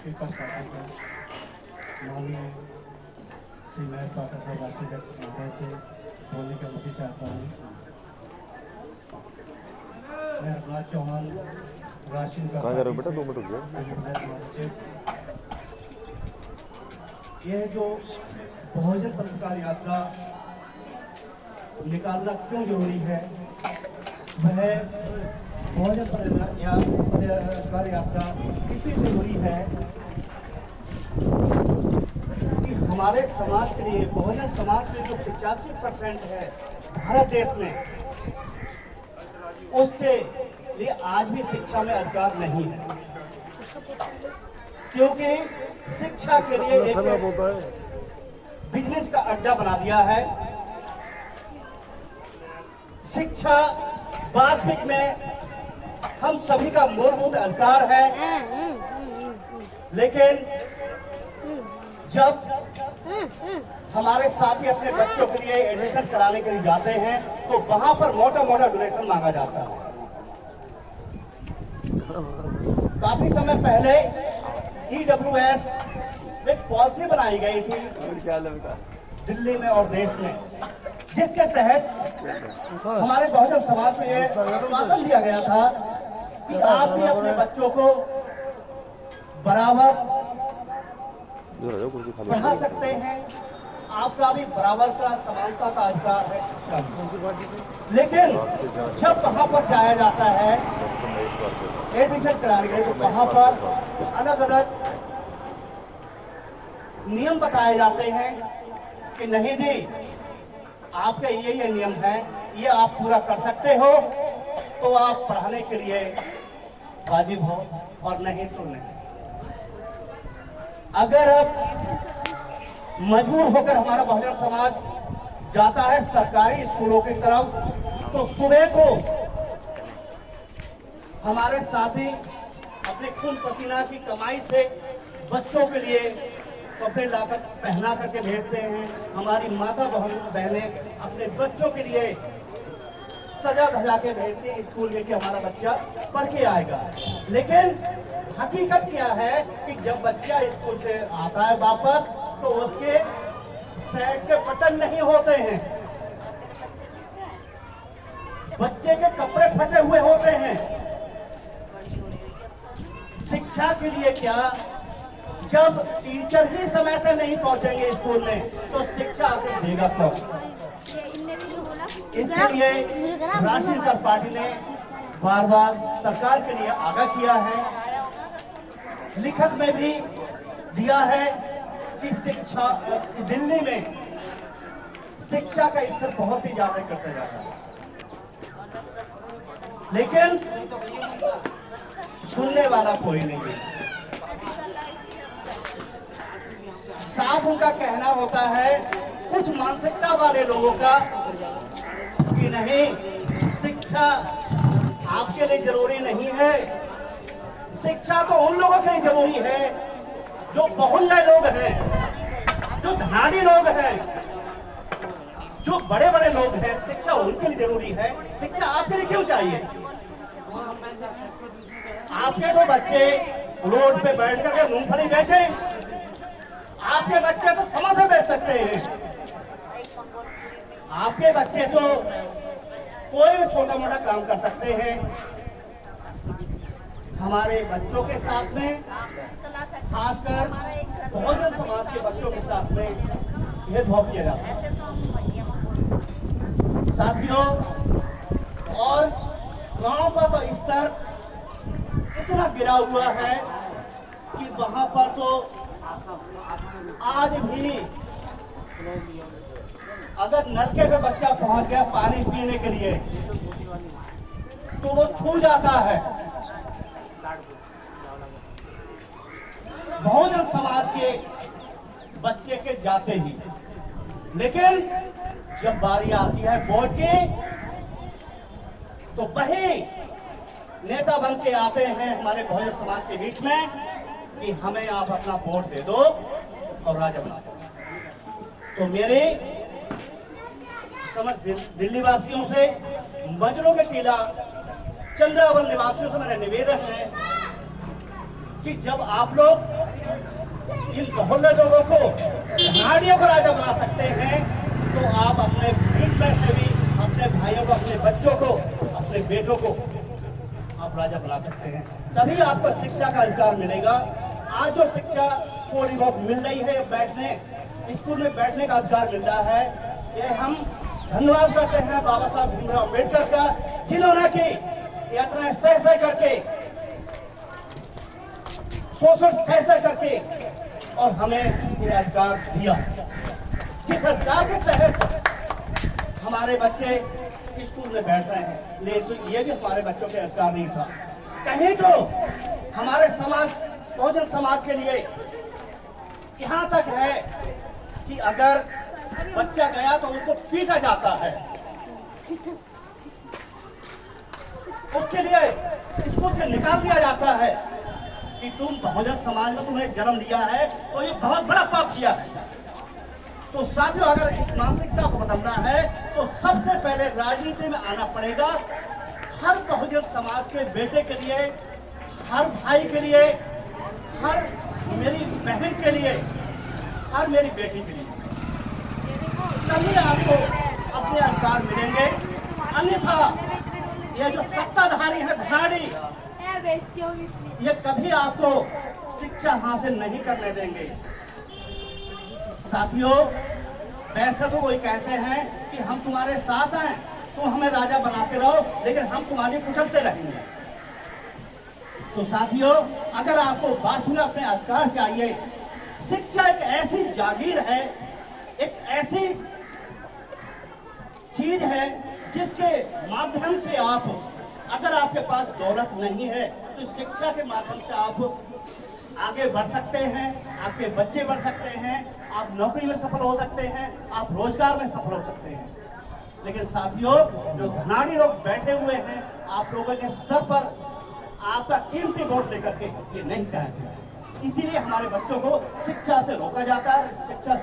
Peoples party के माननीय Shri mayor पाठक साहब आर्किटेक्ट महोदय से बोलने की अनुमति चाहता हूँ। मैं रघुनाथ चौहान राशन का कहाँ जा रहे हो बेटा? 2 मिनट रुक जाओ। यह जो बहुजन पत्रकार यात्रा निकालना क्यों जरूरी है, वह बहुजन पत्रकार यात्रा इसलिए जरूरी है कि हमारे समाज के लिए, बहुजन समाज के जो 85% है भारत देश में, उसके लिए आज भी शिक्षा में अधिकार नहीं है, क्योंकि शिक्षा के लिए एक बिजनेस का अड्डा बना दिया है। शिक्षा वास्तविक में हम सभी का मूलभूत अधिकार है, लेकिन जब हमारे साथी अपने बच्चों के लिए एडमिशन कराने के लिए जाते हैं तो वहां पर मोटा मोटा डोनेशन मांगा जाता है। काफी समय पहले EWS में पॉलिसी बनाई गई थी दिल्ली में और देश में, जिसके तहत हमारे बहुजन समाज में यह आश्वासन दिया गया था कि आप भी अपने बच्चों को बराबर पढ़ा सकते हैं, आपका भी बराबर का समानता का अधिकार है शिक्षा। लेकिन जब वहां पर जाया जाता है एडमिशन कराने के लिए, तो वहां पर अलग अलग नियम बताए जाते हैं कि नहीं जी, आपके ये नियम है, ये आप पूरा कर सकते हो तो आप पढ़ाने के लिए वाजिब हो, और नहीं तो नहीं। अगर अब मजबूर होकर हमारा बहुजन समाज जाता है सरकारी स्कूलों की तरफ, तो सुबह को हमारे साथी अपने खून पसीना की कमाई से बच्चों के लिए कपड़े लाकर पहना करके भेजते हैं। हमारी माता बहनें अपने बच्चों के लिए सजा धजा के भेजते हैं स्कूल में कि हमारा बच्चा पढ़ के आएगा। लेकिन हकीकत क्या है कि जब बच्चा स्कूल से आता है वापस, तो उसके शर्ट के बटन नहीं होते हैं, बच्चे के कपड़े फटे हुए होते हैं। शिक्षा के लिए क्या, जब टीचर ही समय से नहीं पहुंचेंगे स्कूल में तो शिक्षा से देगा कौन? इसके लिए राष्ट्रीय जनता पार्टी ने बार बार सरकार के लिए आगाह किया है, लिखित में भी दिया है कि शिक्षा दिल्ली में शिक्षा का स्तर बहुत ही ज्यादा करता जा रहा है, लेकिन सुनने वाला कोई नहीं है। साफ उनका कहना होता है कुछ मानसिकता वाले लोगों का कि नहीं, शिक्षा आपके लिए जरूरी नहीं है, शिक्षा तो उन लोगों के लिए जरूरी है जो बहुल्य लोग हैं, जो धनाढ़ी लोग हैं, जो बड़े बड़े लोग हैं, शिक्षा उनके लिए जरूरी है। शिक्षा आपके लिए क्यों चाहिए? आपके तो बच्चे रोड पे बैठ करके मूंगफली बेचे, आपके बच्चे तो समोसे बेच सकते हैं, आपके बच्चे तो कोई भी छोटा मोटा काम कर सकते हैं। हमारे बच्चों के साथ में, खासकर बहुजन समाज के बच्चों के साथ में भेदभाव किया जाता है। साथियों, और गांव का तो स्तर इतना गिरा हुआ है कि वहां पर तो आज भी अगर नलके पे बच्चा पहुंच गया पानी पीने के लिए तो वो छू जाता है। बहुजन समाज के बच्चे के जाते ही, लेकिन जब बारी आती है वोट की, तो वही नेता बन के आते हैं हमारे बहुजन समाज के बीच में कि हमें आप अपना वोट दे दो और राजा बना दो। तो मेरे समस्त दिल्ली वासियों से, मजनू के टीला चंद्रावन निवासियों से मेरा निवेदन है कि जब आप लोग इन बहुल्य लोगों को धनाढ़ियों को राजा बना सकते हैं, तो आप अपने भीड़ में से भी अपने भाइयों को, अपने बच्चों को, अपने बेटों को आप राजा बना सकते हैं। तभी आपको शिक्षा का अधिकार मिलेगा। आज जो शिक्षा थोड़ी बहुत मिल रही है, बैठने स्कूल में बैठने का अधिकार मिल रहा है, ये हम धन्यवाद करते हैं बाबा साहब भीमराव अम्बेडकर का, जिन्होंने की यात्राएं सह सह करके, शोषण सह सह करके और हमें ये अधिकार दिया। जिस अधिकार के तहत हमारे बच्चे स्कूल में बैठ रहे हैं, लेकिन तो ये भी हमारे बच्चों के अधिकार नहीं था। कहीं तो हमारे समाज, बहुजन समाज के लिए यहाँ तक है कि अगर बच्चा गया तो उसको पीटा जाता है, उसके लिए स्कूल से निकाल दिया जाता है कि तुम बहुजन समाज में तुमने जन्म लिया है तो ये बहुत बड़ा पाप किया है। तो साथियों, अगर इस मानसिकता को बदलना है तो सबसे पहले राजनीति में आना पड़ेगा। हर बहुजन समाज के बेटे के लिए, हर भाई के लिए, हर मेरी बहन के लिए, हर मेरी बेटी के लिए, तभी आपको अपने अधिकार मिलेंगे। अन्यथा ये जो सत्ताधारी है, धनाढ़ी, ये कभी आपको शिक्षा हासिल नहीं करने देंगे। साथियों, वैसे तो वही कहते हैं कि हम तुम्हारे साथ हैं, तुम हमें राजा बनाते रहो, लेकिन हम तुम्हारी कुचलते रहेंगे। तो साथियों, अगर आपको वास्तव में अपने अधिकार चाहिए, शिक्षा एक ऐसी जागीर है, एक ऐसी चीज है जिसके माध्यम से आप, अगर आपके पास दौलत नहीं है तो शिक्षा के माध्यम से आप आगे बढ़ सकते हैं, आपके बच्चे बढ़ सकते हैं, आप नौकरी में सफल हो सकते हैं, आप रोजगार में सफल हो सकते हैं। लेकिन साथियों, जो धनाढ़ी लोग बैठे हुए हैं, आप लोगों के सर पर आपका कीमती वोट लेकर के ये नहीं चाहते, इसीलिए हमारे बच्चों को शिक्षा से रोका जाता है, शिक्षा